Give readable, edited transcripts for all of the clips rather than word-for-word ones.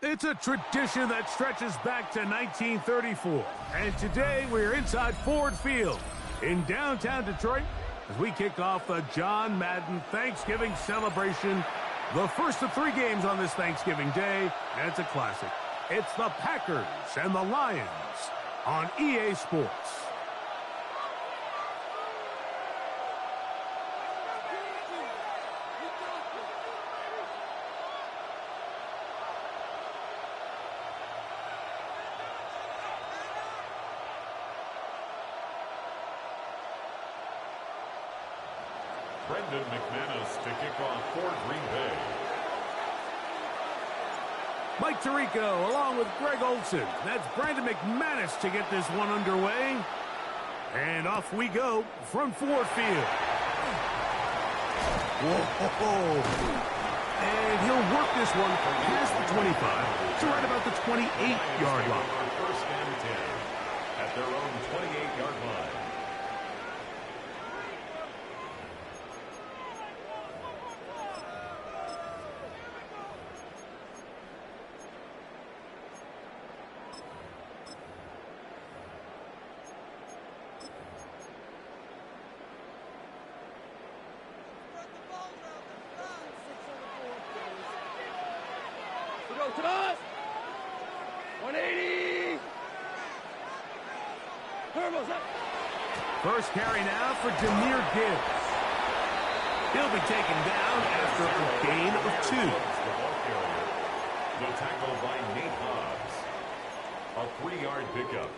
It's a tradition that stretches back to 1934. And today we're inside Ford Field in downtown Detroit as we kick off the John Madden Thanksgiving celebration. The first of 3 games on this Thanksgiving Day, and it's a classic. It's the Packers and the Lions on EA Sports. To kick off for Green Bay. Mike Tirico along with Greg Olson. That's Brandon McManus to get this one underway. And off we go from Ford Field. Whoa. And he'll work this one past the 25 to right about the 28-yard line. First and 10 at their own 28-yard line. To us. 180. Turbos up. First carry now for Jahmyr Gibbs. He'll be taken down after a gain of 2. The tackle by Nate Hobbs. A 3-yard pickup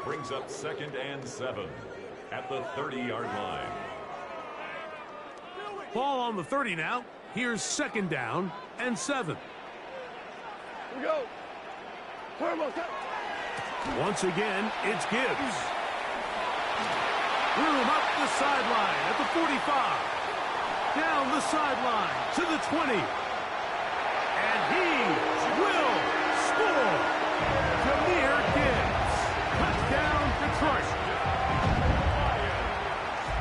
brings up 2nd and 7 at the 30-yard line. Ball on the 30 now. Here's 2nd down and 7. We go. Turbos up. Once again, it's Gibbs. Room up the sideline at the 45. Down the sideline to the 20. And he will score. Jahmyr Gibbs. Touchdown, Detroit.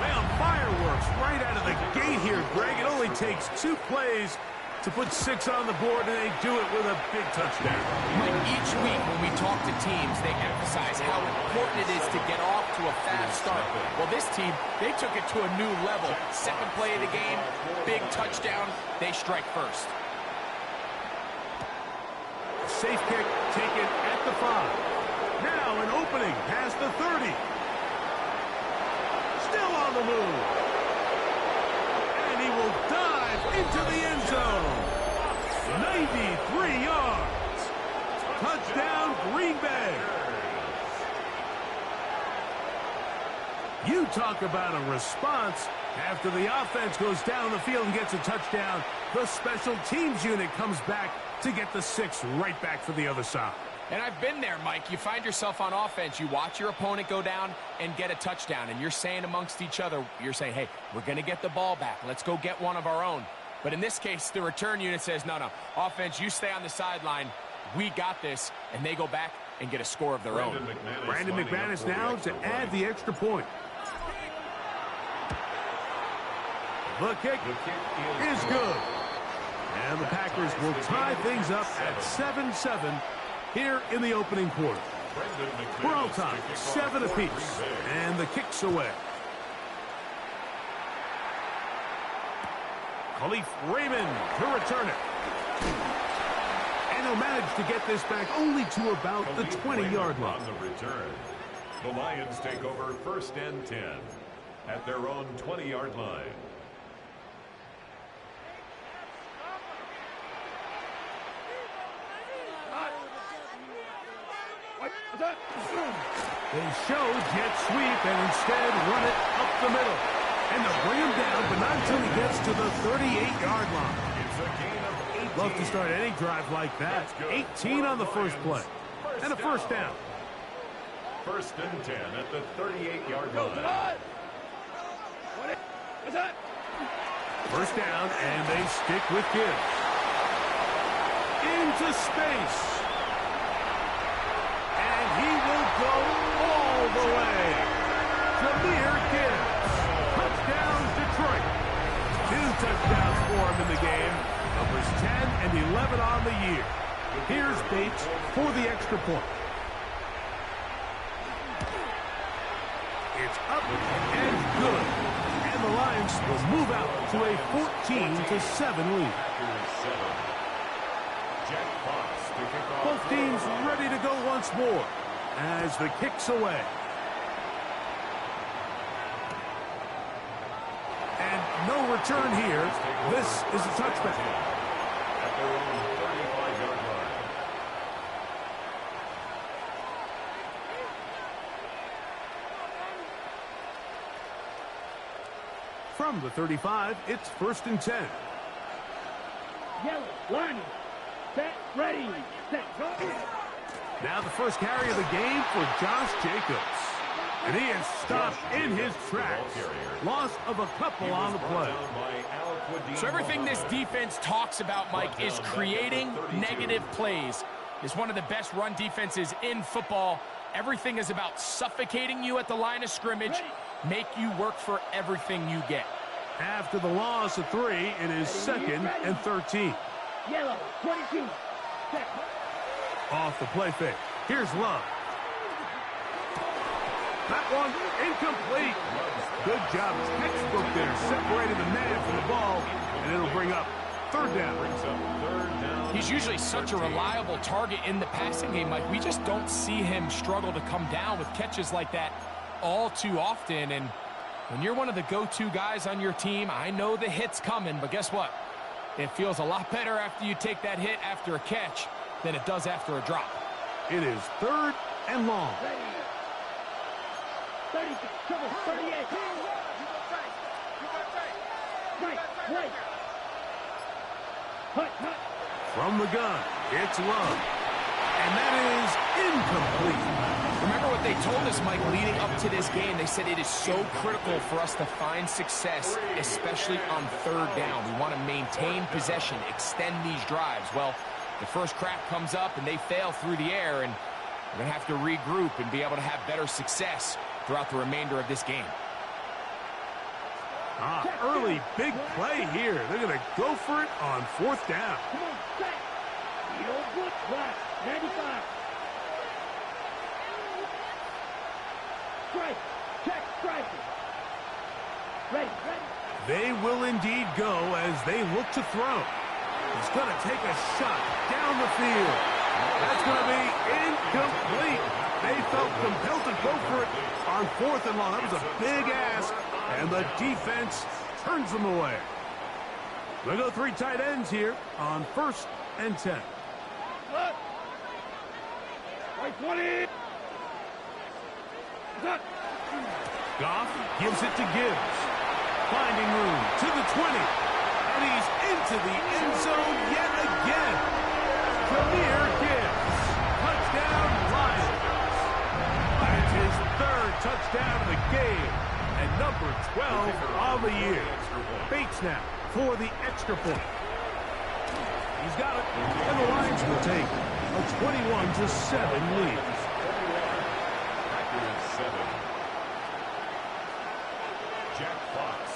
Man, fireworks right out of the gate here, Greg. It only takes 2 plays to put 6 on the board, and they do it with a big touchdown. Mike, each week when we talk to teams, they emphasize how important it is to get off to a fast start. Well, this team, they took it to a new level. 2nd play of the game, big touchdown, they strike first. Safe kick taken at the 5. Now an opening past the 30. Still on the move. And he will dive into the end zone. 93 yards. Touchdown, Green Bay. You talk about a response. After the offense goes down the field and gets a touchdown, the special teams unit comes back to get the 6 right back for the other side. And I've been there, Mike. You find yourself on offense. You watch your opponent go down and get a touchdown, and you're saying amongst each other, you're saying, hey, we're going to get the ball back. Let's go get one of our own. But in this case, the return unit says, no, offense, you stay on the sideline. We got this, and they go back and get a score of their own. Brandon McManus now to add the extra point. The kick is good. And the Packers will tie things up at 7-7 here in the opening quarter. We're all tied, 7 apiece. And the kick's away. Khalif Raymond to return it. And he'll manage to get this back only to about the 20-yard line. On the return, the Lions take over 1st and 10 at their own 20-yard line. They show jet sweep and instead run it up the middle. And they'll bring him down, but not until he gets to the 38-yard line. It's a gain of 18. Love to start any drive like that. 18 on the first play. And a first down. 1st and 10 at the 38-yard line. First down, and they stick with Gibbs. Into space. And he will go all the way. Jahmyr Gibbs. Touchdown, Detroit. 2 touchdowns for him in the game. Numbers 10 and 11 on the year. Here's Bates for the extra point. It's up and good. And the Lions will move out to a 14-7 lead. Both teams ready to go once more as the kick's away. And no return here. This is a touchback. At their own 35-yard line. From the 35, it's 1st and 10. Yellow, line, set, ready, set, go. Now the first carry of the game for Josh Jacobs. And he is stopped in his tracks. Loss of a couple on the play. So everything this defense talks about, Mike, is creating negative plays. It's one of the best run defenses in football. Everything is about suffocating you at the line of scrimmage, make you work for everything you get. After the loss of 3, it is 2nd and 13. Yellow, 22, set. Off the play fake. Here's Love. That one incomplete. Good job. Textbook there, separating the man from the ball, and it'll bring up 3rd down. He's usually such a reliable target in the passing game, Mike. We just don't see him struggle to come down with catches like that all too often. And when you're one of the go-to guys on your team, I know the hit's coming, but guess what? It feels a lot better after you take that hit after a catch than it does after a drop. It is 3rd and long. 36, 38. Right. Hut. From the gun, it's Love. And that is incomplete. Remember what they told us, Mike, leading up to this game? They said it is so critical for us to find success, especially on 3rd down. We want to maintain possession, extend these drives. Well, the first crack comes up and they fail through the air, and we're going to have to regroup and be able to have better success throughout the remainder of this game. Early big play here. They're going to go for it on 4th down. Come on, set. You're good, right. 95. Strike. Check, strike. Ready. They will indeed go as they look to throw. He's going to take a shot down the field. That's going to be incomplete. They felt compelled to go for it on 4th and long. That was a big ask, and the defense turns them away. We'll go 3 tight ends here on 1st and 10. Right, 20. Goff gives it to Gibbs. Finding room to the 20. And he's into the end zone yet again. Jameer Gibbs. Touchdown, Lions. That's his 3rd touchdown of the game. And number 12 on the year. Bates now for the extra point. He's got it. And the Lions will take a 21-7 lead.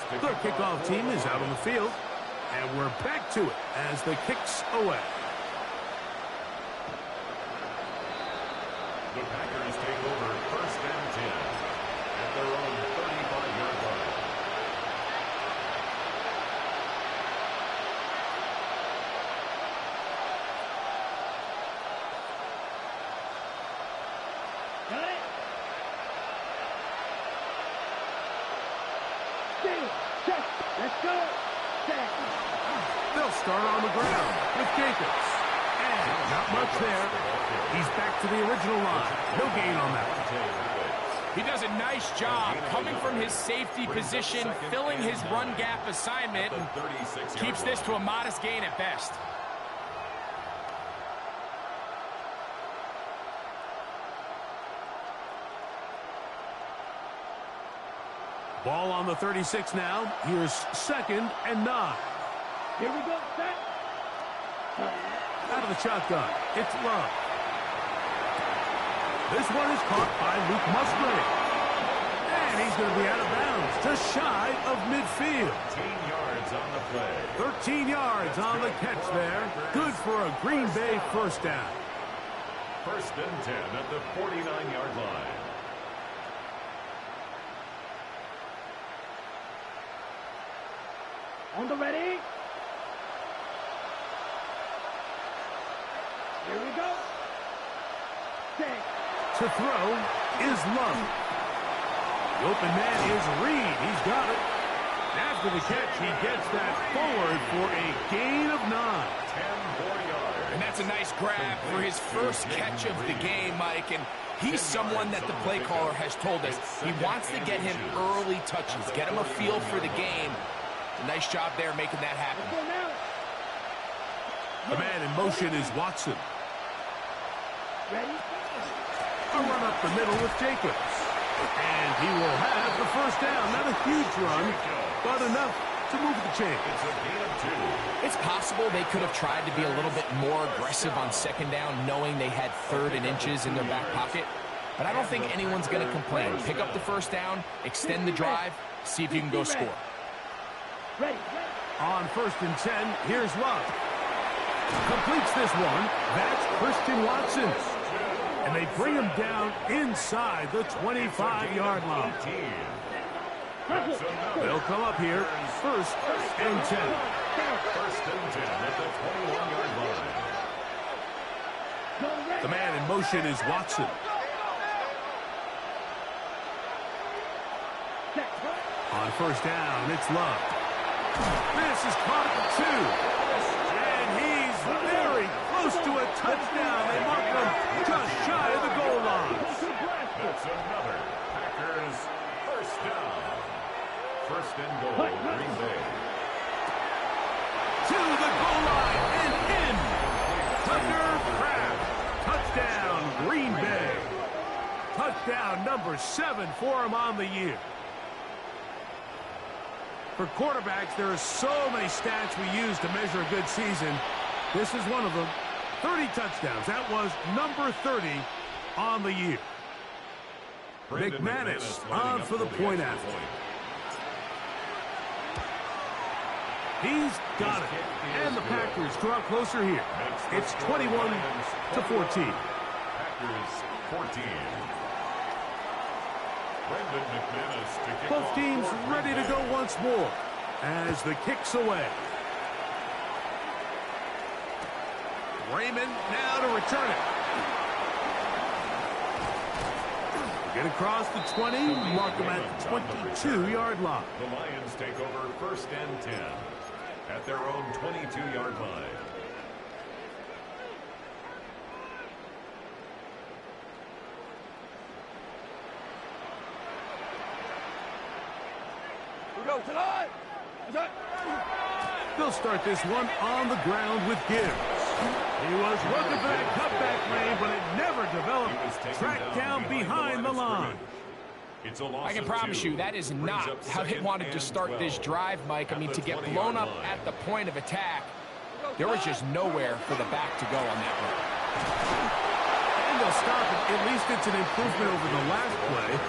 The kickoff team is out on the field, and we're back to it as the kick's away. The Packers take over 1st and 10 at their own 35-yard line. Got it. Check. Let's go. Set. They'll start on the ground with Jacobs. And not much there. He's back to the original line. No gain on that one. He does a nice job coming from his safety position, filling his run gap assignment, and keeps this to a modest gain at best. Ball on the 36 now. Here's 2nd and 9. Here we go. Set. Out of the shotgun, it's Love. This one is caught by Luke Musgrave. And he's going to be out of bounds, just shy of midfield. 10 yards on the play. 13 yards on the catch there. Good for a Green Bay first down. First and 10 at the 49-yard line. On the ready. Here we go. Six. To throw is Love. The open man is Reed. He's got it. After the catch, he gets that forward for a gain of 9. 10 more yards. And that's a nice grab for his first catch of the game, Mike. And he's someone that the play caller has told us he wants to get him early touches, get him a feel for the game. A nice job there making that happen. The man in motion is Watson. Ready? A run up the middle with Jacobs. And he will have the first down. Not a huge run, but enough to move the chains. It's a gain of 2. It's possible they could have tried to be a little bit more aggressive on second down, knowing they had 3rd and inches in their back pocket. But I don't think anyone's going to complain. Pick up the first down, extend the drive, see if you can go score. Ready. On first and 10, here's Love. Completes this one. That's Christian Watson's. And they bring him down inside the 25-yard line. They'll come up here, first and 10. First and 10 at the 21-yard line. The man in motion is Watson. On first down, it's Love. This is caught at the 2. And he's very close to a touchdown. They mark him just shy of the goal line. That's another Packers first down. First and goal, Green Bay. To the goal line and in. Tucker Kraft. Touchdown, Green Bay. Touchdown number 7 for him on the year. For quarterbacks, there are so many stats we use to measure a good season. This is one of them. 30 touchdowns. That was number 30 on the year. McManus on for the point after. He's got it. And the Packers draw closer here. It's 21-14. Packers 14. Both teams ready to go once more as the kick's away. Raymond now to return it. Get across the 20, mark them at the 22-yard line. The Lions take over first and 10 at their own 22-yard line. They'll start this one on the ground with Gibbs. He was looking for that cutback lane, but it never developed. Tracked down behind the line. I can promise you that is not how they wanted to start this drive, Mike. I mean, to get blown up at the point of attack, there was just nowhere for the back to go on that one. And they'll stop it. At least it's an improvement over the last play.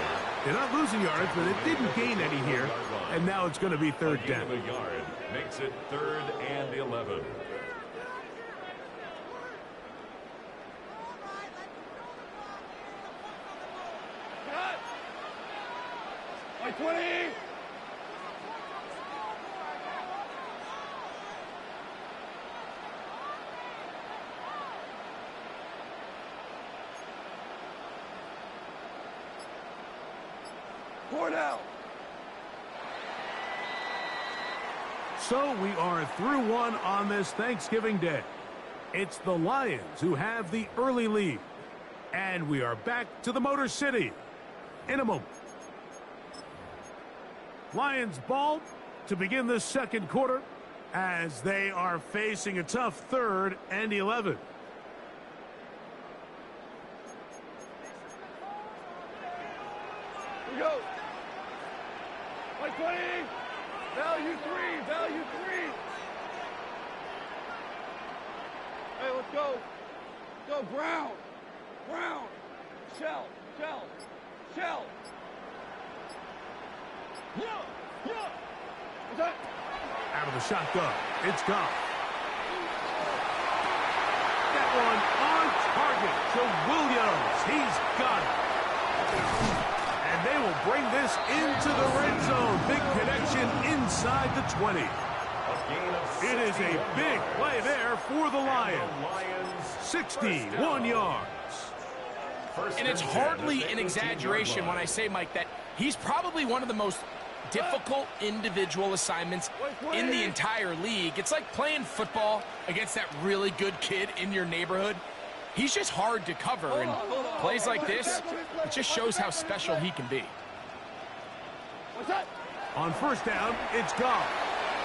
They're not losing yards, but it didn't gain any here. And now it's going to be third down. A yard makes it 3rd and 11. By 20. Cornell. So we are through one on this Thanksgiving Day. It's the Lions who have the early lead. And we are back to the Motor City in a moment. Lions ball to begin the second quarter as they are facing a tough 3rd and 11. Here we go. By 20. Value 3. Value 3. Hey, let's go. Let's go, Brown. Brown. Shell. Shell. Shell. Yeah. Yeah. What's that? Out of the shotgun. It's gone. That one on target to Williams. He's got it. And they will bring this into the red zone. Big connection inside the 20. It is a big play there for the Lions. 61 yards. And it's hardly an exaggeration when I say, Mike, that he's probably one of the most difficult individual assignments in the entire league. It's like playing football against that really good kid in your neighborhood. He's just hard to cover, and plays like this, it just shows how special he can be. On first down, it's gone.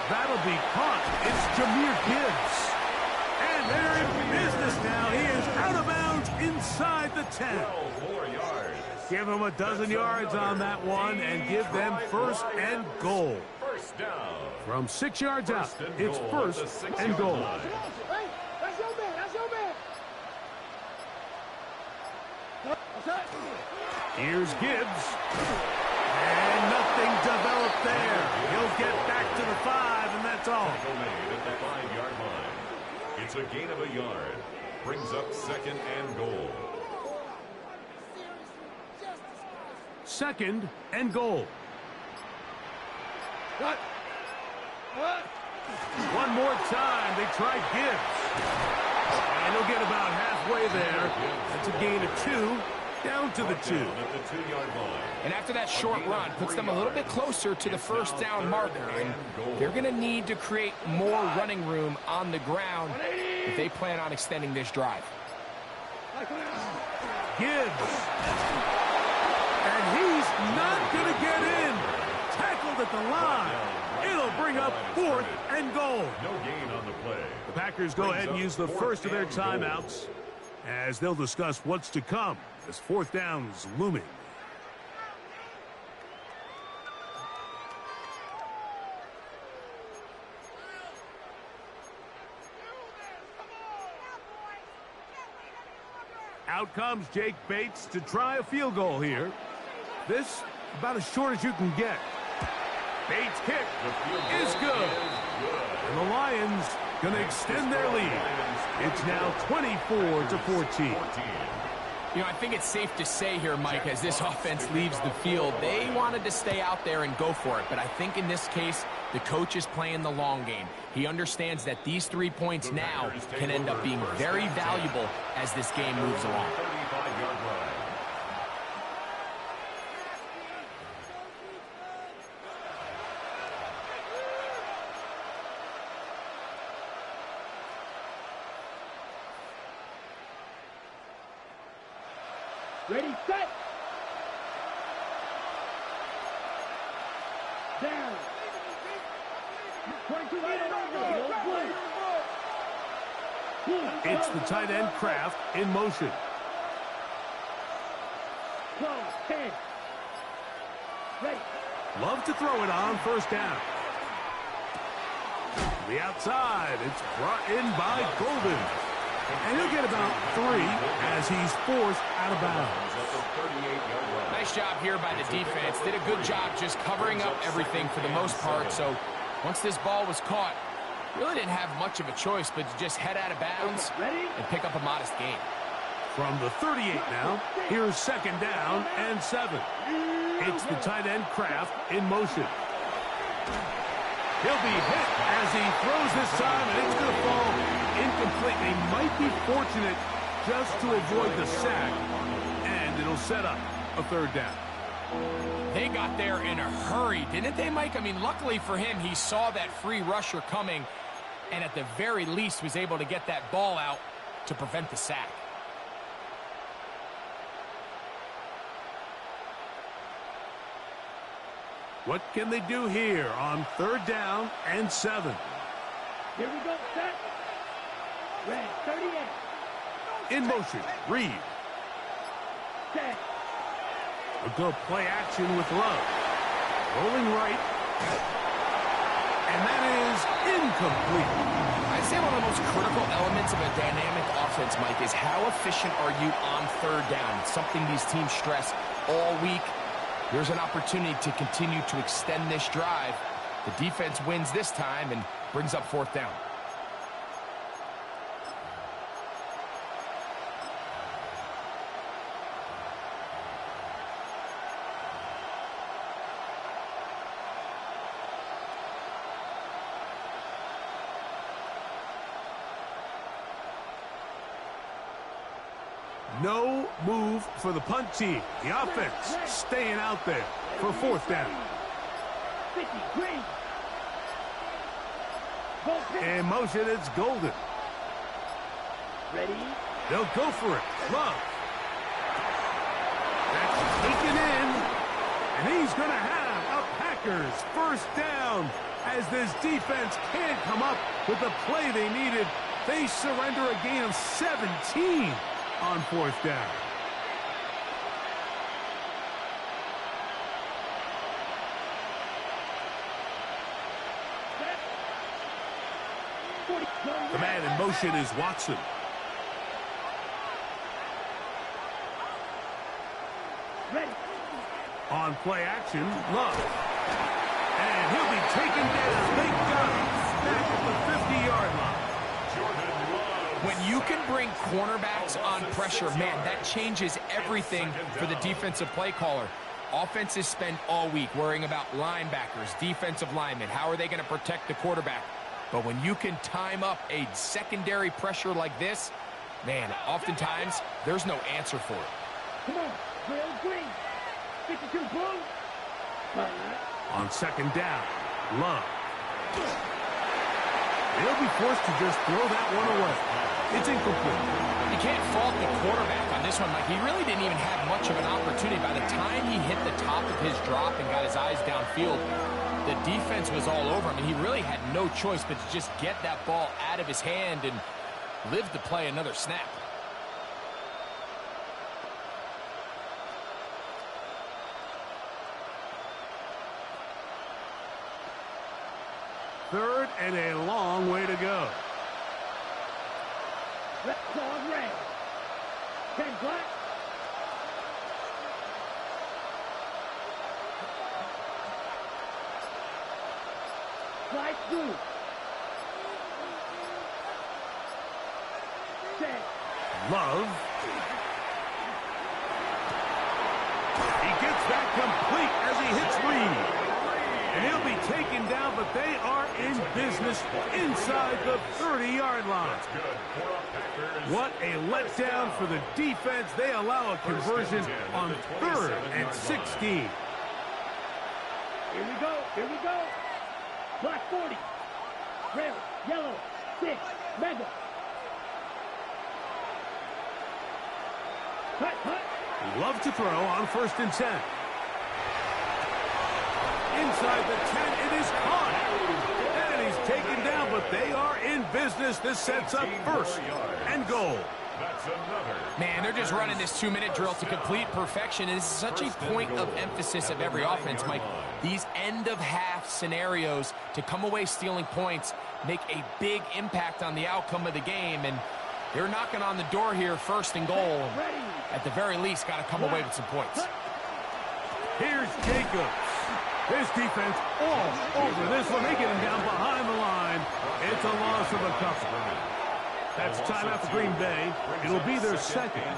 That'll be caught. It's Jahmyr Gibbs. And they're in business now. He is out of bounds inside the 10. 12 more yards. Give them a dozen yards on that one and give them first and goal. First down. From 6 yards out, it's first and goal. Hey, that's your man. That's your man. Here's Gibbs. And nothing developed there. He'll get back to the 5, and that's all. Tackle made at the 5-yard line. It's a gain of a yard. Brings up second and goal. Second and goal. What? One more time, they try Gibbs. And he'll get about halfway there. That's a gain of 2, down to the 2. At the 2-yard line. And after that short run, puts them a little bit closer to the first down marker. And they're going to need to create more running room on the ground if they plan on extending this drive. Gibbs. And he's not going to get in. Tackled at the line. It'll bring up fourth and goal. No gain on the play. The Packers go ahead and use the first of their timeouts as they'll discuss what's to come as fourth down's looming. Out comes Jake Bates to try a field goal here. This about as short as you can get. Bates' kick is good. And the Lions going to extend their lead. It's now 24-14. You know, I think it's safe to say here, Mike, as this offense leaves the field, they wanted to stay out there and go for it. But I think in this case, the coach is playing the long game. He understands that these 3 points now can end up being very valuable as this game moves along. 35-yard line. Ready, set. Down. 22 It's the tight end Kraft in motion. 12, 10. Ready. Love to throw it on first down. The outside, it's brought in by Golden. And he'll get about 3 as he's forced out of bounds. Nice job here by the defense. Did a good job just covering up everything for the most part. So once this ball was caught, really didn't have much of a choice but to just head out of bounds and pick up a modest gain. From the 38 now, here's second down and 7. It's the tight end Kraft in motion. He'll be hit as he throws this time, and it's going to fall incomplete. They might be fortunate just to avoid the sack, and it'll set up a third down. They got there in a hurry, didn't they, Mike? I mean, luckily for him, he saw that free rusher coming, and at the very least was able to get that ball out to prevent the sack. What can they do here on third down and 7? Here we go, set. Red, 38. In motion, Reed. Set. A good play action with Love. Rolling right. And that is incomplete. I'd say one of the most critical elements of a dynamic offense, Mike, is how efficient are you on third down? It's something these teams stress all week. There's an opportunity to continue to extend this drive The defense wins this time and brings up 4th down. No move for the punt team. The offense staying out there for 4th down. In motion, it's Golden. Ready? They'll go for it. Love. That's taken in. And he's going to have a Packers 1st down. As this defense can't come up with the play they needed, they surrender a gain of 17 on 4th down. The man in motion is Watson. Ready. On play action, Love. And he'll be taken down. They got him back at the 50-yard line. When you can bring cornerbacks on pressure, man, that changes everything for the defensive play caller. Offenses spend all week worrying about linebackers, defensive linemen. How are they going to protect the quarterback? But when you can time up a secondary pressure like this, man, oftentimes there's no answer for it. Come on, Real Green. 52 blue. On 2nd down, Love. They'll be forced to just throw that one away. It's incomplete. You can't fault the quarterback on this one. Like, he really didn't even have much of an opportunity. By the time he hit the top of his drop and got his eyes downfield, the defense was all over him, and he really had no choice but to just get that ball out of his hand and live to play another snap. Third and a long way to go. Red on red. 10 black. Slide through. 10. Love. He gets that complete as he hits Reed. And he'll be taken down, but they are in business inside the 30-yard line. What a letdown for the defense. They allow a conversion on 3rd and 16. Here we go. Here we go. Black 40. Red, yellow, 6, mega. Cut. Love to throw on 1st and 10. Inside the 10, it is caught. And he's taken down, but they are in business. This sets up 1st and goal. Man, they're just running this 2-minute drill to complete perfection. And this is such a point of emphasis of every offense, Mike. These end-of-half scenarios to come away stealing points make a big impact on the outcome of the game. And they're knocking on the door here, 1st and goal. At the very least, got to come away with some points. Here's Jacobs. This defense all over this one. They get him down behind the line. It's a loss of a couple. That's timeout for Green Bay. It'll be their 2nd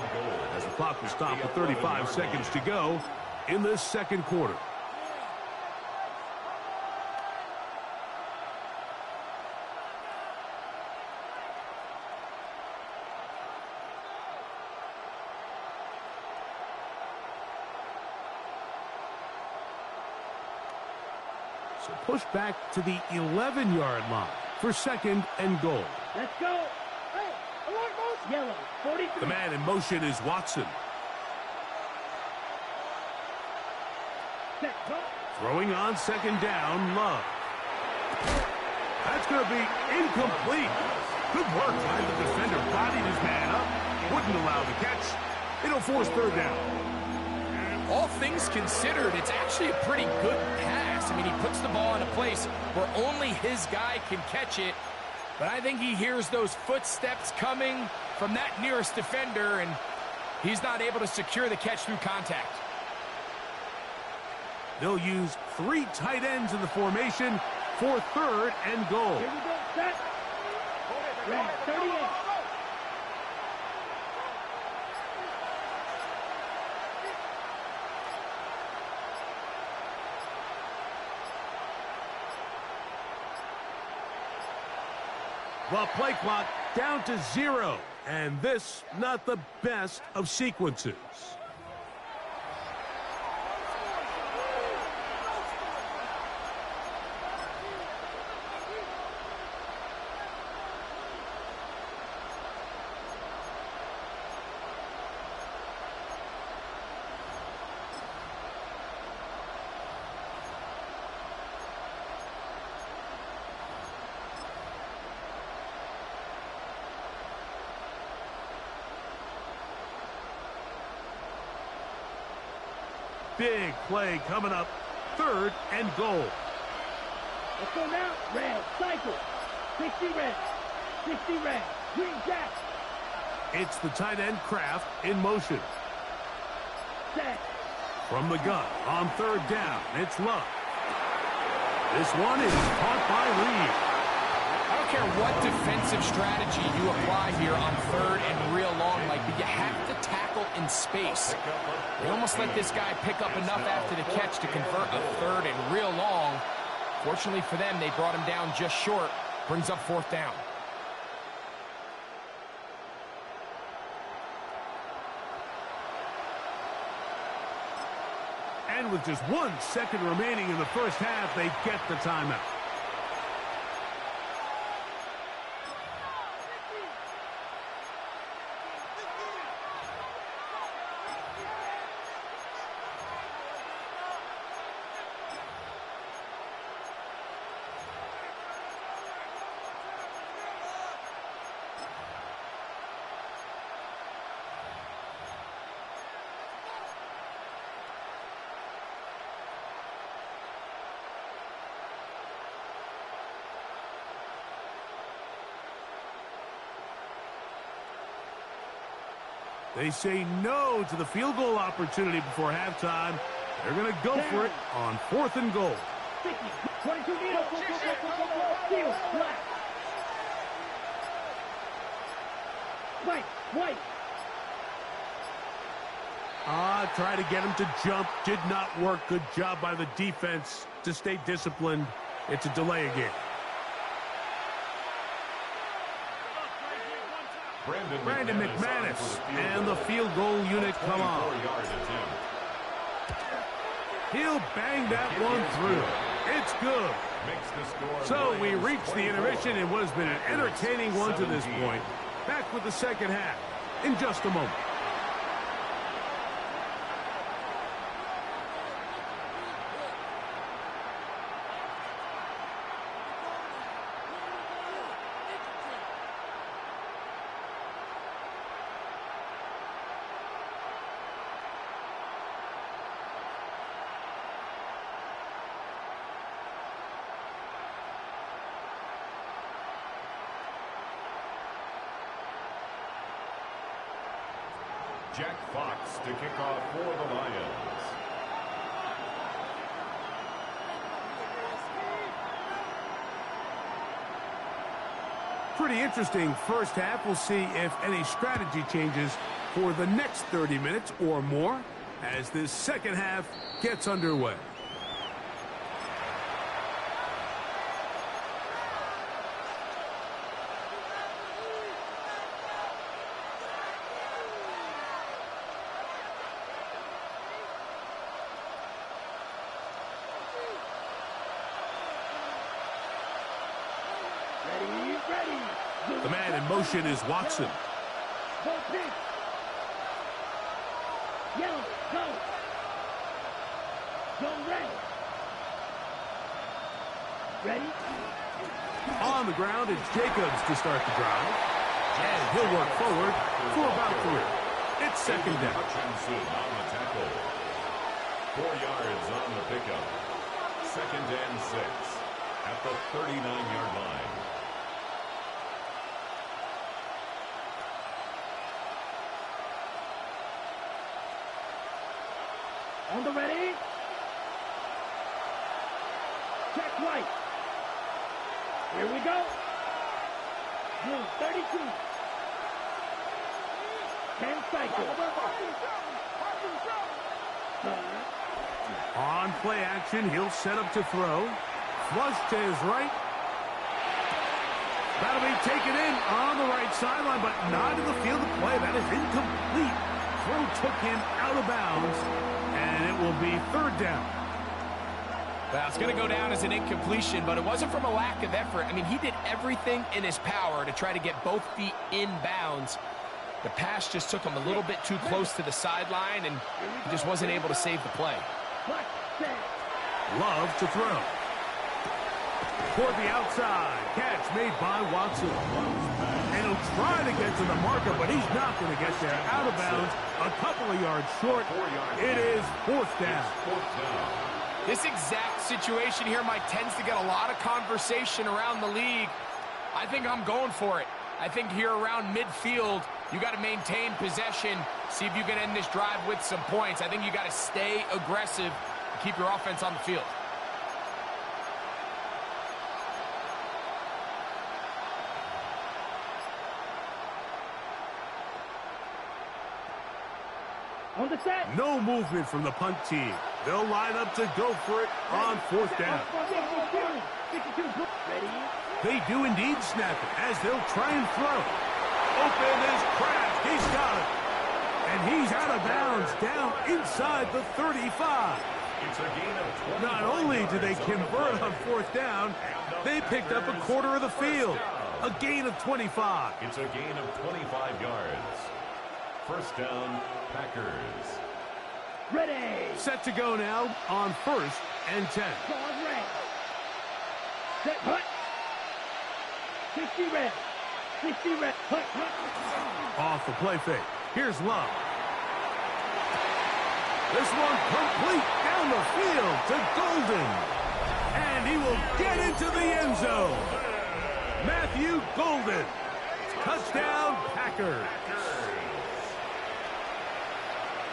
as the clock will stop with 35 seconds to go in this 2nd quarter. So push back to the 11-yard line for 2nd and goal. Let's go. Hey, along both. Yellow, 43. The man in motion is Watson. Set, go. Throwing on 2nd down, Love. That's going to be incomplete. Good work by the defender. Bodied his man up. Wouldn't allow the catch. It'll force 3rd down. All things considered, it's actually a pretty good pass. I mean, he puts the ball in a place where only his guy can catch it. But I think he hears those footsteps coming from that nearest defender, and he's not able to secure the catch through contact. They'll use 3 tight ends in the formation, for 3rd and goal. Here we go. Set. Red, 38. The play clock down to 0. And this, not the best of sequences. Big play coming up. 3rd and goal. Let's go now. Red, cycle. 60 red. 60 red. Green jack. It's the tight end Kraft in motion. Set. From the gun on 3rd down. It's Love. This one is caught by Reed. I don't care what defensive strategy you apply here on 3rd and real long, Mike, but you have to tackle in space. They almost let this guy pick up enough after the catch to convert a 3rd and real long. Fortunately for them, they brought him down just short. Brings up 4th down. And with just 1 second remaining in the first half, they get the timeout. They say no to the field goal opportunity before halftime. They're going to go for it on 4th and goal. 60. 22 meters. Steal. Black. White. White. Try to get him to jump. Did not work. Good job by the defense to stay disciplined. It's a delay again. Brandon McManus and the field goal unit come on. He'll bang that one through. It's good. So we reach the intermission in what has been an entertaining one to this point. Back with the second half in just a moment. Jack Fox to kick off for the Lions. Pretty interesting first half. We'll see if any strategy changes for the next 30 minutes or more as this second half gets underway. The man in motion is Watson. Yellow, go. Go red. Ready? On the ground, it's Jacobs to start the drive. And he'll work forward for about 3. It's second down. Hutchinson on the tackle. 4 yards on the pickup. 2nd and 6 at the 39-yard line. On the ready. Check right. Here we go. Blue 32. 10 cycles. On play action, he'll set up to throw. Flush to his right. That'll be taken in on the right sideline, but not in the field of play. That is incomplete. Throw took him out of bounds, and it will be third down. Well, it's going to go down as an incompletion, but it wasn't from a lack of effort. I mean, he did everything in his power to try to get both feet in bounds. The pass just took him a little bit too close to the sideline, and he just wasn't able to save the play. Love to throw. Toward the outside. Catch made by Watson. And he'll try to get to the marker, but he's not going to get there. Out of bounds, a couple of yards short. It is fourth down. This exact situation here, Mike, tends to get a lot of conversation around the league. I think I'm going for it. I think here around midfield, you got to maintain possession, see if you can end this drive with some points. I think you got to stay aggressive and keep your offense on the field. On the set. No movement from the punt team. They'll line up to go for it on fourth down. 52. Ready? They do indeed snap it as they'll try and throw. Open is Kraft. He's got it. And he's out of bounds down inside the 35. It's a gain of 25. Not only did they convert on fourth down, they picked up a quarter of the field. A gain of 25. It's a gain of 25 yards. First down, Packers. Ready. Set to go now on first and 10. Pause red. Set hut. 60 red. 60 red. Hut. Off the play fake. Here's Love. This one complete down the field to Golden. And he will get into the end zone. Matthew Golden. Touchdown, Packers.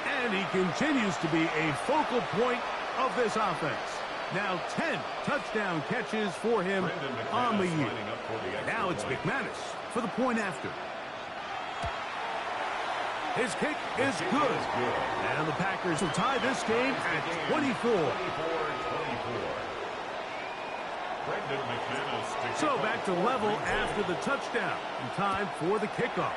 And he continues to be a focal point of this offense. Now 10 touchdown catches for him on the year. Now it's McManus for the point after. His kick is good. And the Packers will tie this game at 24. So back to level after the touchdown. And time for the kickoff.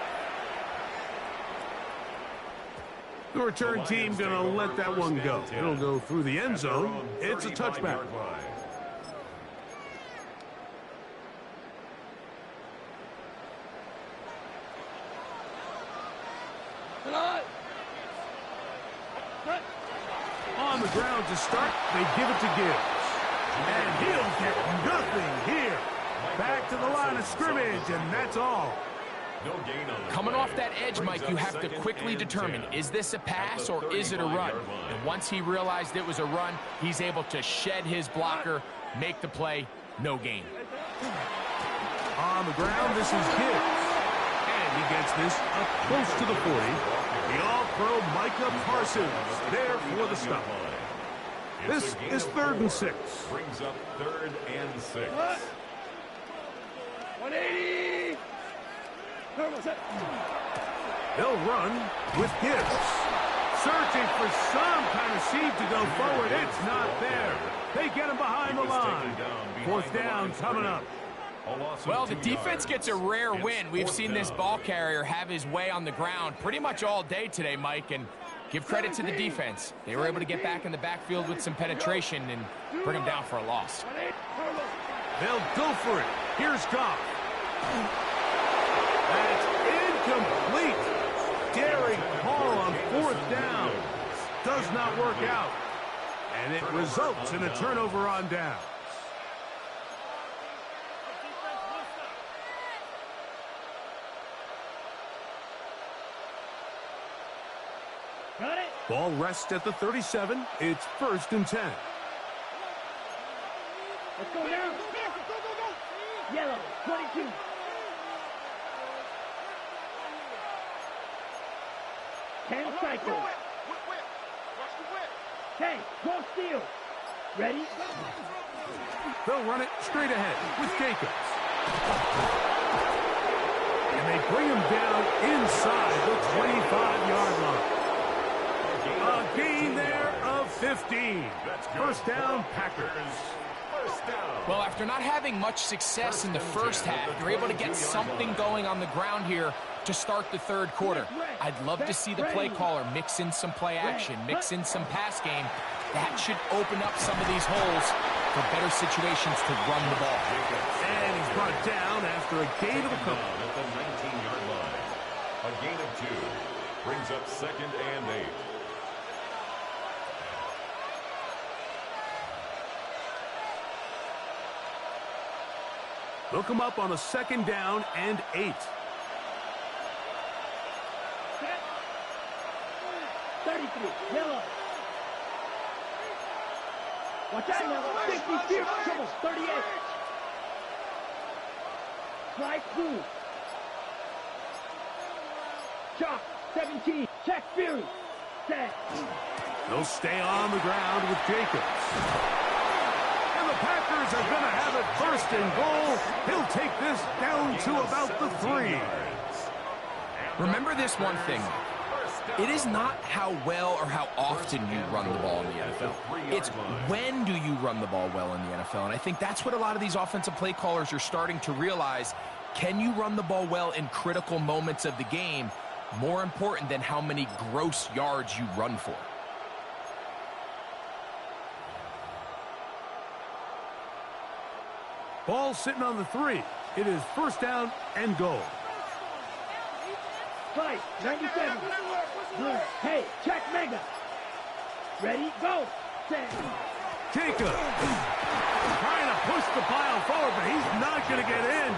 The return team going to let that one go. It'll go through the end zone. It's a touchback. On the ground to start, they give it to Gibbs. And he'll get nothing here. Back to the line of scrimmage, and that's all. Coming off that edge, Mike, you have to quickly determine, is this a pass or is it a run? And once he realized it was a run, he's able to shed his blocker, make the play, no gain. On the ground, this is Gibbs. And he gets this up close to the 40. The all-pro Micah Parsons there for the stop. This is 3rd and 6. Brings up 3rd and 6. 180. They'll run with Gibbs. Searching for some kind of seed to go forward. It's not there. They get him behind the line. Fourth down coming up. Well, the defense gets a rare win. We've seen this ball carrier have his way on the ground pretty much all day today, Mike, and give credit to the defense. They were able to get back in the backfield with some penetration and bring them down for a loss. They'll go for it. Here's Goff. That's incomplete. Daring call on fourth down. Does not work out. And it results in a turnover on down. Got it. Ball rests at the 37. It's 1st and 10. Let's go now. Yellow, 22. Ten cycles. 10, go steal. Ready? They'll run it straight ahead with Jacobs. bring him down inside the 25-yard line. A gain there of 15. First down, Packers. Well, after not having much success in the first half, they're able to get something going on the ground here to start the third quarter. I'd love to see the play caller mix in some play action, mix in some pass game. That should open up some of these holes for better situations to run the ball. And he's brought down after a gain of a couple. At the 19-yard line. A gain of 2 brings up 2nd and 8. They'll come up on a 2nd down and 8. 33, yellow. Watch out, yellow. 50, triple, 38. Slide through. Chalk, 17. Check Fury. Set. They'll stay on the ground with Jacobs. And the Packers are going to have it 1st and goal. He'll take this down to about the 3. Remember this one thing. It is not how well or how often you run the ball in the NFL. It's when do you run the ball well in the NFL. And I think that's what a lot of these offensive play callers are starting to realize. Can you run the ball well in critical moments of the game? More important than how many gross yards you run for. Ball sitting on the 3. It is 1st down and goal. Fight, 97. Blue. Hey, check Mega. Ready, go. Set. Jacob trying to push the pile forward, but he's not going to get in.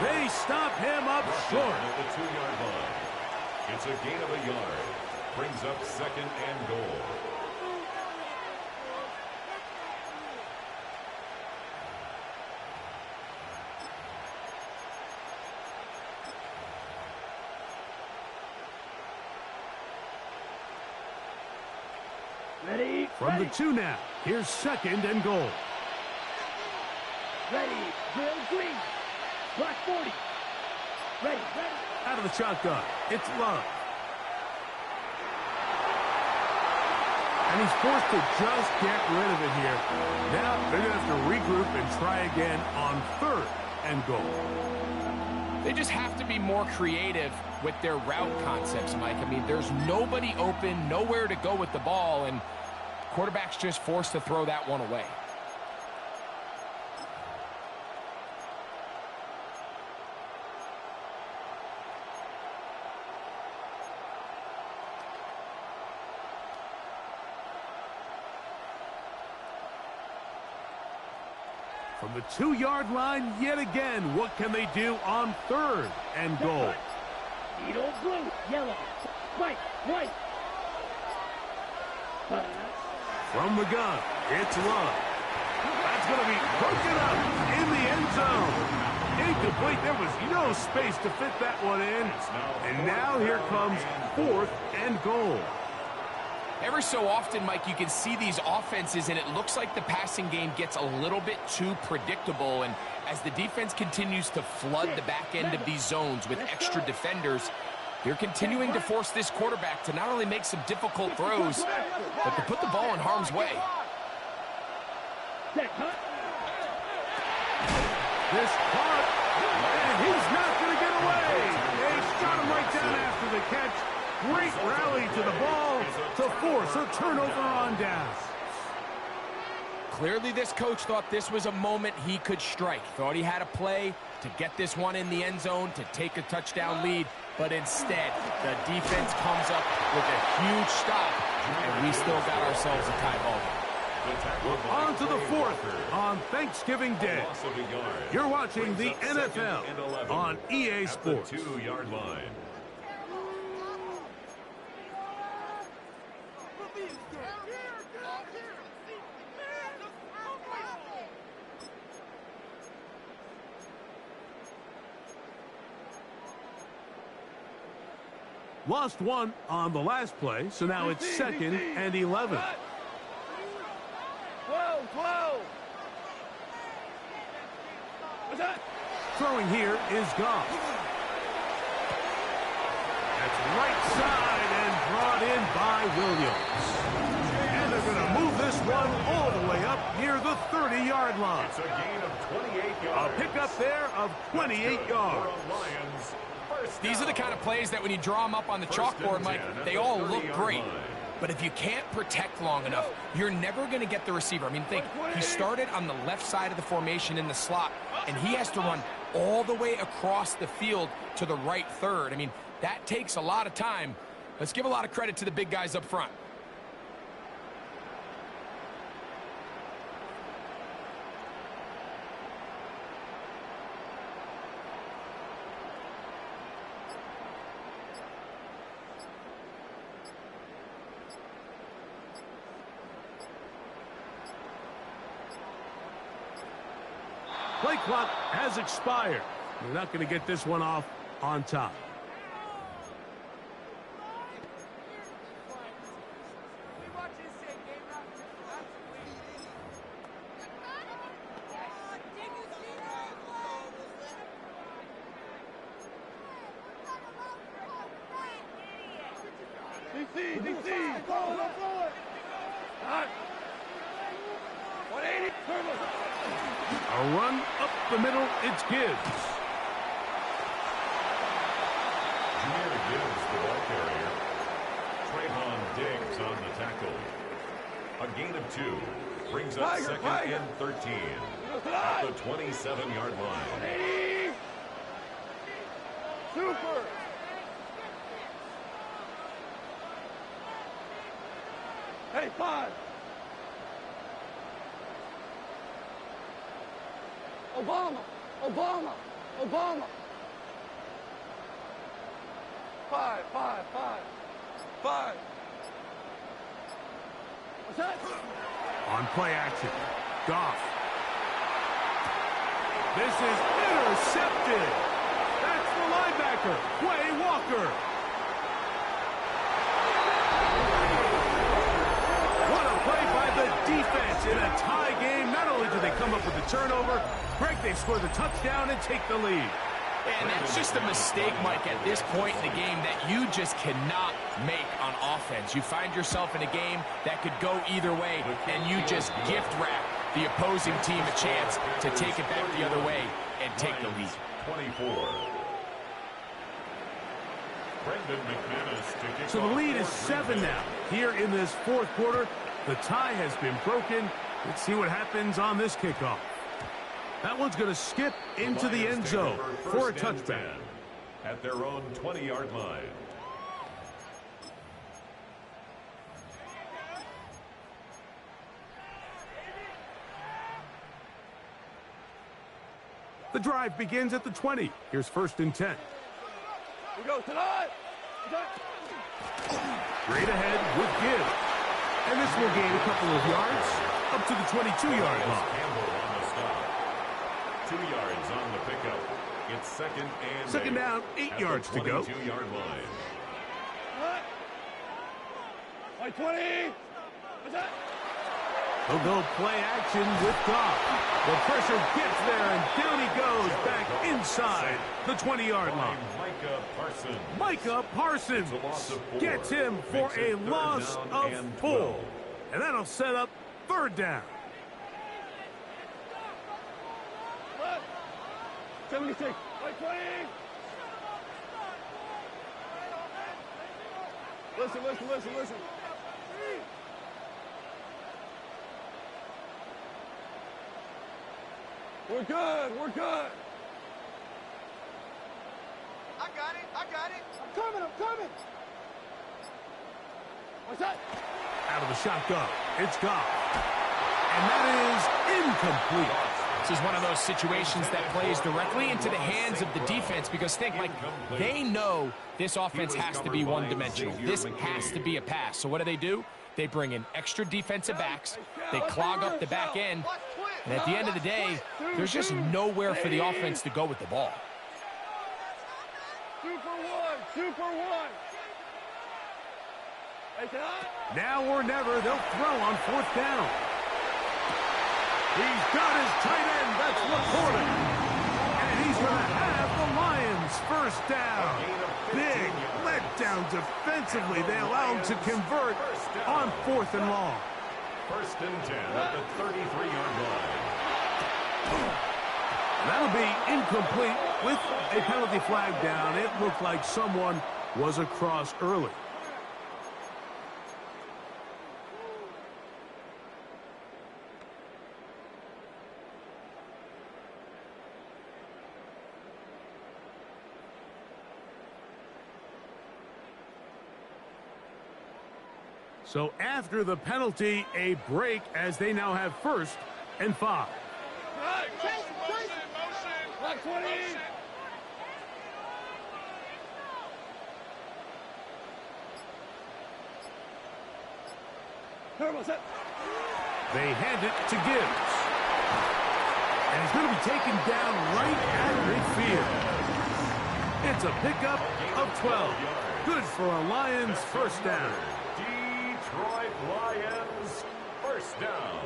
They stop him up short. At the 2-yard line. It's a gain of a yard. Brings up 2nd and goal. Ready, From the 2 now, here's 2nd and goal. ready, drill green. Block 40. Ready. Out of the shotgun, it's Love. And he's forced to just get rid of it here. Now they're going to have to regroup and try again on 3rd and goal. They just have to be more creative with their route concepts, Mike. I mean, there's nobody open, nowhere to go with the ball, and quarterback's just forced to throw that one away. From the 2-yard line yet again, what can they do on 3rd and goal? Needle blue, yellow, white. From the gun, it's Love. That's going to be broken up in the end zone. Incomplete. There was no space to fit that one in. And now here comes 4th and goal. Every so often, Mike, you can see these offenses, and it looks like the passing game gets a little bit too predictable. And as the defense continues to flood the back end of these zones with extra defenders, they're continuing to force this quarterback to not only make some difficult throws, but to put the ball in harm's way. This caught, and he's not going to get away. They shot him right down after the catch. Great rally to the ball to force a turnover on down. Clearly this coach thought this was a moment he could strike. Thought he had a play to get this one in the end zone to take a touchdown lead. But instead, the defense comes up with a huge stop, and we still got ourselves a tie ball. We're on to the 4th on Thanksgiving Day. You're watching the NFL on EA Sports. 2-yard line. Lost one on the last play, so now it's 2nd and 11. Whoa. Throwing here is Goff. That's right side and brought in by Williams. And they're going to move this one all the way up near the 30-yard line. It's a gain of 28 yards. A pickup there of 28 yards. These are the kind of plays that when you draw them up on the chalkboard, Mike, they all look great. But if you can't protect long enough, you're never going to get the receiver. I mean, think, he started on the left side of the formation in the slot, and he has to run all the way across the field to the right third. I mean, that takes a lot of time. Let's give a lot of credit to the big guys up front. Play clock has expired. You're not going to get this one off on top. DC, go, go. 180, turbo. A run up the middle, it's Gibbs. Junior Gibbs, the ball carrier. Trayvon Diggs on the tackle. A gain of 2 brings up second and 13 at the 27-yard line. 180. Super. Hey, 5. Obama. 5. What's that? On play action, Goff. This is intercepted. That's the linebacker, Quay Walker. What a play by the defense in a tie game. Not only do they come up with the turnover, Greg, they score the touchdown and take the lead. And that's just a mistake, Mike, at this point in the game that you just cannot make on offense. You find yourself in a game that could go either way, and you just gift wrap the opposing team a chance to take it back the other way and take the lead. 24. Brendan McManus to kick So the lead is 7 now. Here in this fourth quarter, the tie has been broken. Let's see what happens on this kickoff. That one's going to skip into the end zone for a touchdown. At their own 20-yard line. The drive begins at the 20. Here's 1st and 10. We go tonight. Straight ahead with Gibbs. And this will gain a couple of yards up to the 22-yard line. 2 yards on the pickup. It's second down, 8 yards to go. 22-yard line. Like 20. What's that? He'll go play action with Goff. The pressure gets there, and down he goes back inside the 20-yard line. Micah Parsons gets him for a loss of 4. And that'll set up 3rd down. 76. Like 20. Listen. We're good. I got it. I'm coming. What's that? Out of the shotgun, it's Goff. And that is incomplete. This is one of those situations that plays directly into the hands of the defense because think, like, they know this offense has to be one-dimensional. This has to be a pass. So what do? They bring in extra defensive backs. They clog up the back end. And at the end of the day, there's just nowhere for the offense to go with the ball. Super one. Now or never, they'll throw on 4th down. He's got his tight end, that's LaPorta. And he's going to have the Lions 1st down. Big defensively, they allow him to convert on 4th and long. 1st and 10 at the 33-yard line. That'll be incomplete with a penalty flag down. It looked like someone was across early. So after the penalty, a break as they now have 1st and 5. They hand it to Gibbs. And he's going to be taken down right at midfield. It's a pickup of 12. Good for a Lions 1st down. Detroit Lions 1st down.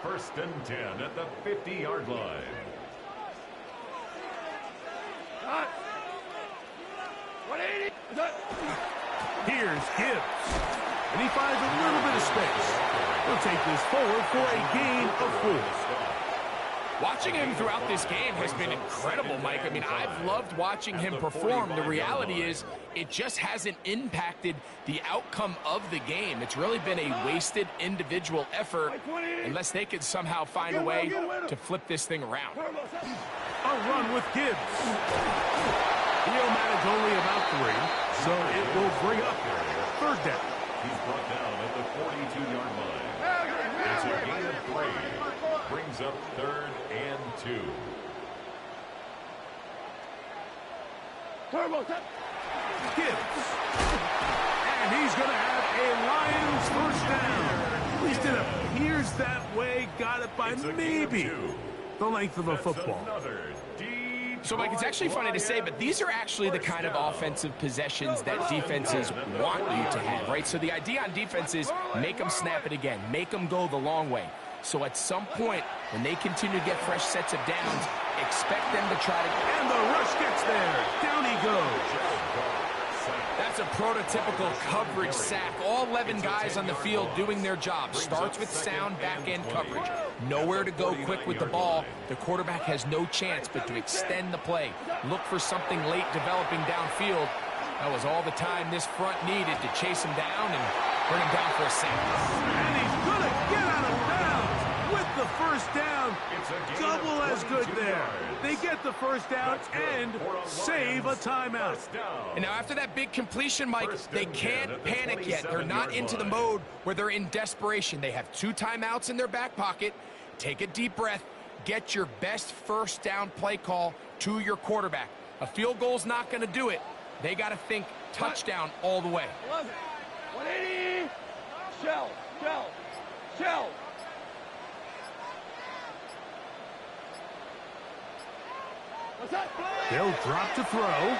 1st and 10 at the 50-yard line. Here's Gibbs. And he finds a little bit of space. He'll take this forward for a gain of 4. Watching him throughout this game has been incredible, Mike. I mean, I've loved watching him perform. The reality is it just hasn't impacted the outcome of the game. It's really been a wasted individual effort unless they could somehow find a way to flip this thing around. A run with Gibbs. He'll manage only about 3, so it will bring up 3rd down. He's brought down at the 42-yard line. It's a gain of 3. Brings up 3rd and 2. Gibbs. And he's going to have a Lions 1st down. At least it appears that way. Got it by maybe the length of a football. So, Mike, it's actually funny to say, but these are actually the kind of offensive possessions that defenses want you to have, right? So the idea on defense is make them snap it again, make them go the long way. So at some point, when they continue to get fresh sets of downs, expect them to try to... And the rush gets there. Down he goes. That's a prototypical coverage sack. All 11 guys on the field doing their job. Starts with sound back-end coverage. Nowhere to go quick with the ball. The quarterback has no chance but to extend the play. Look for something late developing downfield. That was all the time this front needed to chase him down and bring him down for a sack. And he's going to get out of bounds with the 1st down. Double as good there. They get the 1st down and save a timeout. And now after that big completion, Mike, they can't panic yet. They're not into the mode where they're in desperation. They have 2 timeouts in their back pocket. Take a deep breath. Get your best 1st down play call to your quarterback. A field goal's not going to do it. They got to think touchdown all the way. 180. Shell. They'll drop to throw. And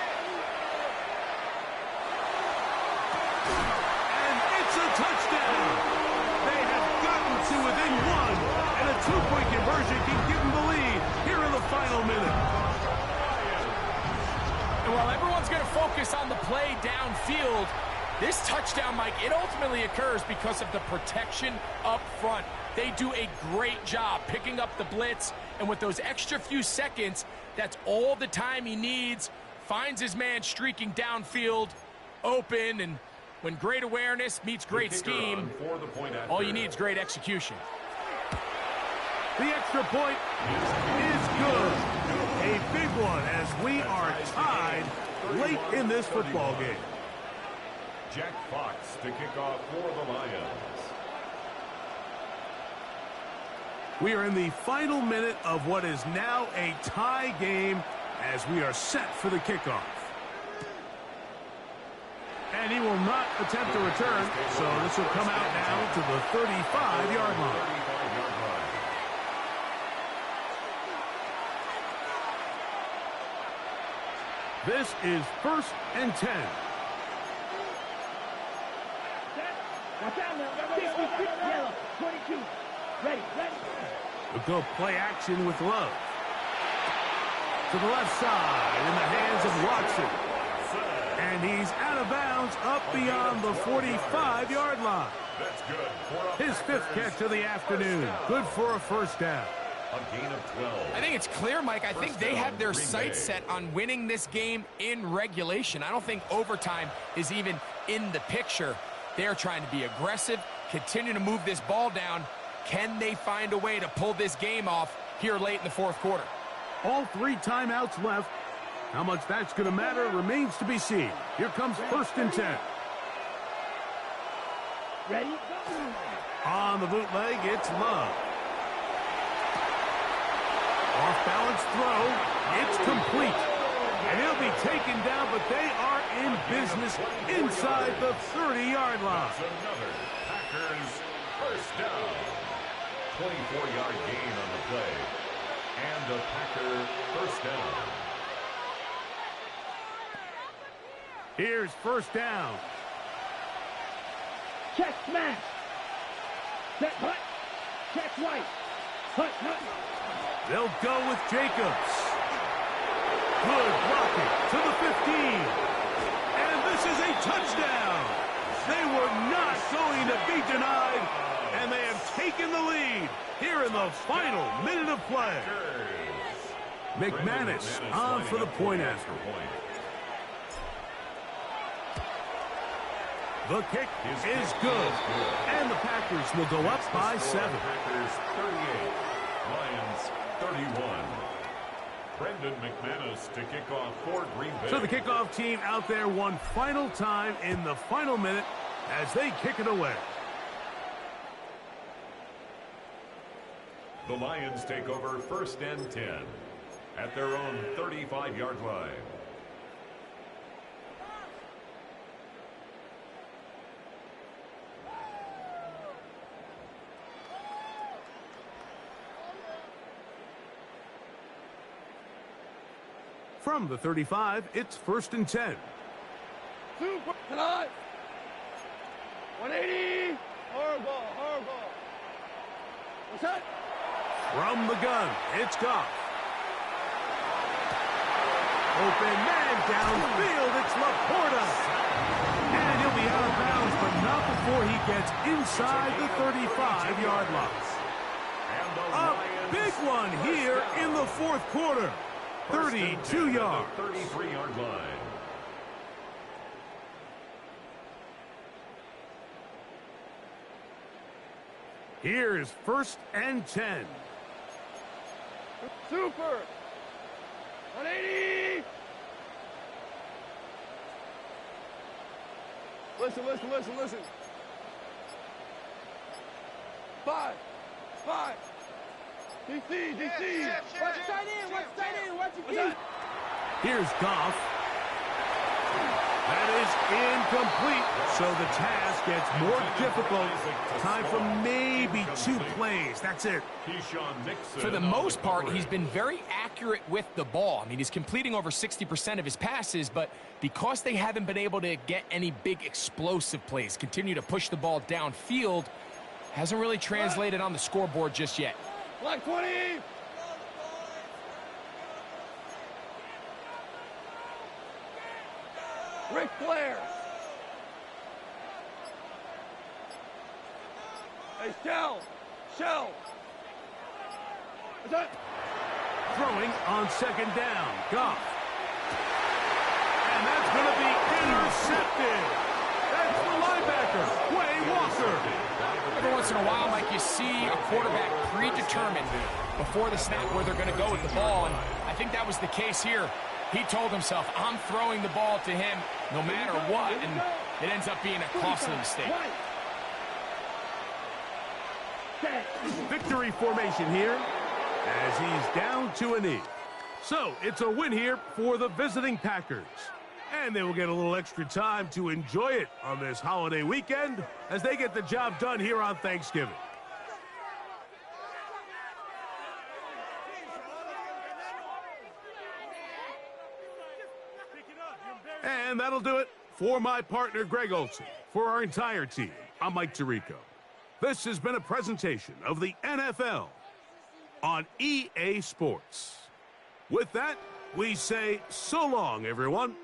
it's a touchdown. They have gotten to within 1, and a 2-point conversion can give them the lead here in the final minute. And while everyone's going to focus on the play downfield, this touchdown, Mike, it ultimately occurs because of the protection up front. They do a great job picking up the blitz, and with those extra few seconds, that's all the time he needs. Finds his man streaking downfield, open, and when great awareness meets great scheme, all you need is great execution. The extra point is good. A big one as we are tied late in this football game. Jack Fox to kick off for the Lions. We are in the final minute of what is now a tie game as we are set for the kickoff. And he will not attempt to return, so this will come out now to the 35-yard line. This is 1st and 10. Watch out now. 66 yellow. 22. Ready. We'll go play action with Love. To the left side in the hands of Watson. And he's out of bounds up beyond the 45-yard line. That's good. His fifth catch of the afternoon. Good for a first down. A gain of 12. I think it's clear, Mike. I think they have their sights set on winning this game in regulation. I don't think overtime is even in the picture. They're trying to be aggressive, continue to move this ball down. Can they find a way to pull this game off here late in the fourth quarter? All 3 timeouts left. How much that's going to matter remains to be seen. Here comes 1st and 10. Ready? On the bootleg, it's Love. Off-balance throw. It's complete. And he'll be taken down, but they are in business inside the 30-yard line. That's another Packers first down. 24-yard gain on the play. And a Packer first down. Here's 1st down. Check smash. Set hut. Check right. Hut, hut. They'll go with Jacobs. Good blocking to the 15. And this is a touchdown. They were not going to be denied, and they have taken the lead here in the final minute of play. McManus on for the point after. The kick is good, and the Packers will go up by 7. Packers 38, Lions 31. Brendan McManus to kick off for Green Bay. So the kickoff team out there one final time in the final minute as they kick it away. The Lions take over 1st and 10 at their own 35-yard line. From the 35, it's 1st and 10. Super tonight. 180. Hard ball, hard ball. What's that? From the gun, it's Goff. Open man downfield, it's Laporta. And he'll be out of bounds, but not before he gets inside the 35-yard line. A big one here in the fourth quarter. 32 yards. 33-yard line. Here's 1st and 10. Super. 180. Listen, listen, listen, listen. 5. DC. Watch tight end, watch your feet. Here's Goff. That is incomplete, so the task gets more difficult. Time for maybe 2 plays. That's it. For the most part, he's been very accurate with the ball. I mean, he's completing over 60% of his passes, but because they haven't been able to get any big explosive plays, continue to push the ball downfield, hasn't really translated on the scoreboard just yet. Black 20. Ric Flair. Hey, Shell. What's that? Throwing on 2nd down. Goff. And that's going to be intercepted. That's the linebacker, Quay Walker. Every once in a while, Mike, you see a quarterback predetermined before the snap where they're going to go with the ball, and I think that was the case here. He told himself, I'm throwing the ball to him no matter what, and it ends up being a costly mistake. Victory formation here as he's down to a knee. So it's a win here for the visiting Packers. And they will get a little extra time to enjoy it on this holiday weekend as they get the job done here on Thanksgiving. And that'll do it for my partner, Greg Olson. For our entire team, I'm Mike Tirico. This has been a presentation of the NFL on EA Sports. With that, we say so long, everyone.